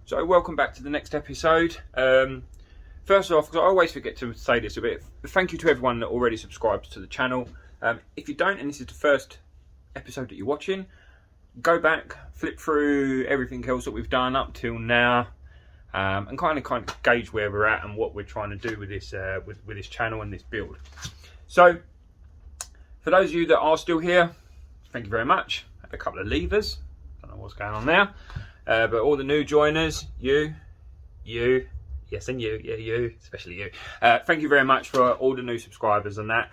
So welcome back to the next episode. First off, because I always forget to say this a bit, thank you to everyone that already subscribes to the channel. If you don't, and this is the first episode that you're watching, go back, flip through everything else that we've done up till now, and kind of gauge where we're at and what we're trying to do with this with this channel and this build. So, for those of you that are still here, thank you very much. I had a couple of leavers, don't know what's going on there. But all the new joiners, you, yes, and you, especially you. Thank you very much for all the new subscribers and that.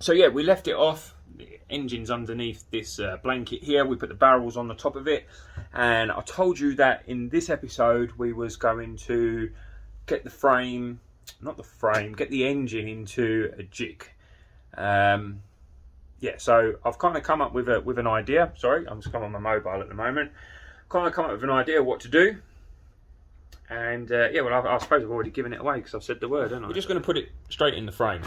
So yeah, we left it off. The engine's underneath this blanket here. We put the barrels on the top of it, and I told you that in this episode we was going to get the frame, get the engine into a jig. Yeah, so I've kind of come up with an idea. Sorry, I'm just coming on my mobile at the moment. Kind of come up with an idea of what to do, and yeah, well, I suppose I've already given it away because I've said the word, haven't I? We're just going to put it straight in the frame.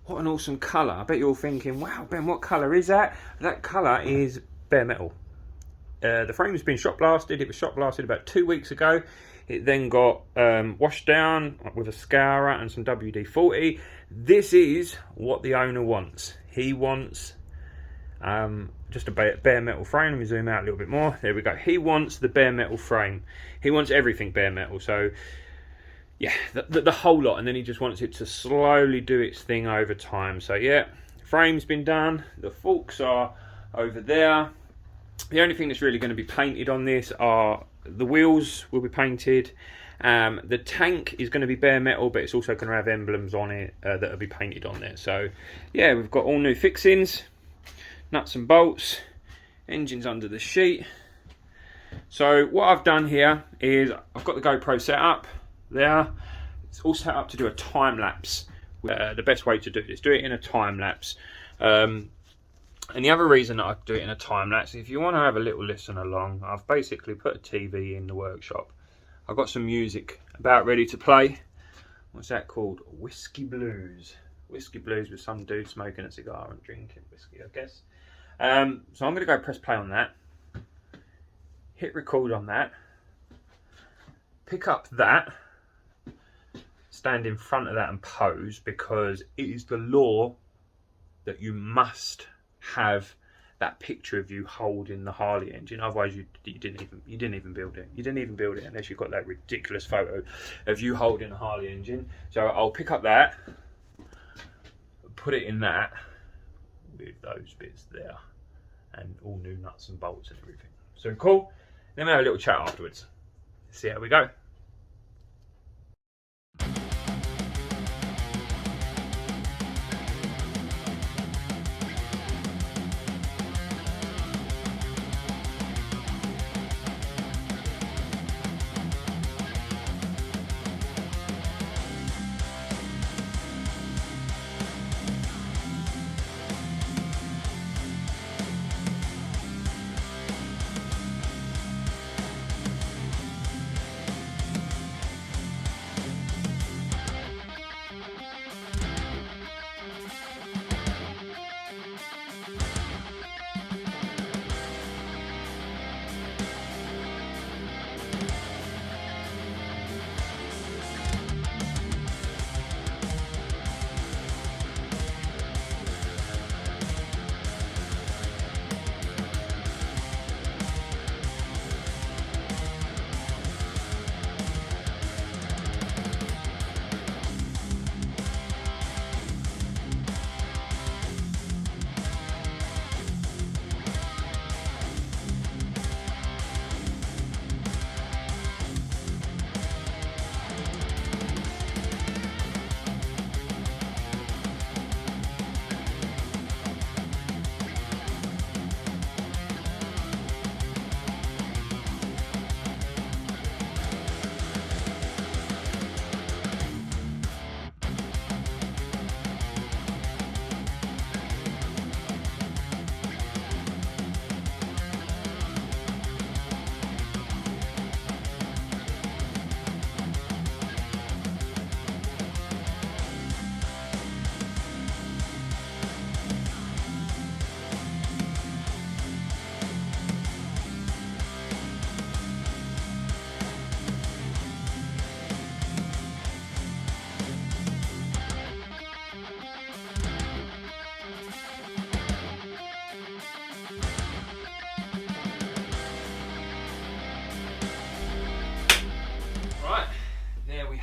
What an awesome colour! I bet you're all thinking, "Wow, Ben, what colour is that?" That colour is bare metal. The frame has been shot blasted. It was shot blasted about 2 weeks ago. It then got washed down with a scourer and some WD-40. This is what the owner wants. He wants just a bare metal frame. Let me zoom out a little bit more. There we go. He wants the bare metal frame. He wants everything bare metal. So yeah, the whole lot. And then he just wants it to slowly do its thing over time. So yeah, frame's been done. The forks are over there. The only thing that's really going to be painted on this are the wheels will be painted. The tank is going to be bare metal, but it's also going to have emblems on it that will be painted on there. So yeah, we've got all new fixings, nuts and bolts, engines under the sheet. So what I've done here is I've got the GoPro set up there. It's all set up to do a time lapse. The best way to do this, do it in a time lapse. And the other reason that I do it in a time lapse, if you want to have a little listen along, I've basically put a TV in the workshop. I've got some music about ready to play. What's that called? Whiskey Blues. Whiskey Blues with some dude smoking a cigar and drinking whiskey, I guess. So I'm going to go press play on that. Hit record on that. Pick up that. Stand in front of that and pose, because it is the law that you must have that picture of you holding the Harley engine. Otherwise you didn't even build it. You didn't even build it unless you've got that ridiculous photo of you holding the Harley engine. So I'll pick up that, put it in that with those bits there, and all new nuts and bolts and everything. So cool. Then we'll have a little chat afterwards. See how we go.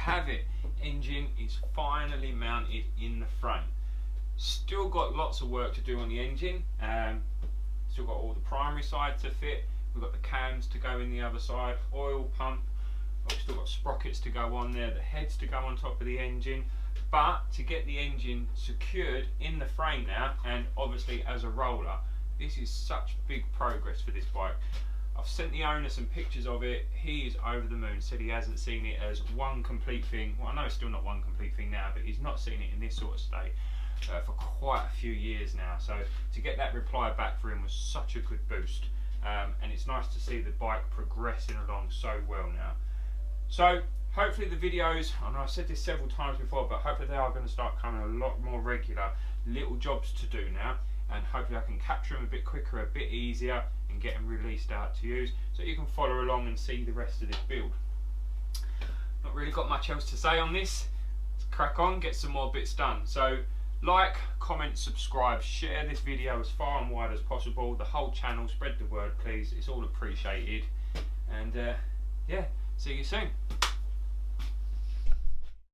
have it. Engine is finally mounted in the frame. Still got lots of work to do on the engine. Still got all the primary side to fit. We've got the cams to go in the other side, oil pump. We've still got sprockets to go on there, the heads to go on top of the engine. But to get the engine secured in the frame now, and obviously as a roller, this is such big progress for this bike. I've sent the owner some pictures of it. He is over the moon. Said he hasn't seen it as one complete thing. Well, I know it's still not one complete thing now, but he's not seen it in this sort of state for quite a few years now. So to get that reply back for him was such a good boost. And it's nice to see the bike progressing along so well now. So hopefully the videos, I know I've said this several times before, but hopefully they are going to start coming a lot more regular. Little jobs to do now, and hopefully I can capture them a bit quicker, a bit easier, and get them released out to you so you can follow along and see the rest of this build. Not really got much else to say on this. Let's crack on, get some more bits done. So like, comment, subscribe, share this video as far and wide as possible. The whole channel, spread the word please, it's all appreciated. And yeah, see you soon.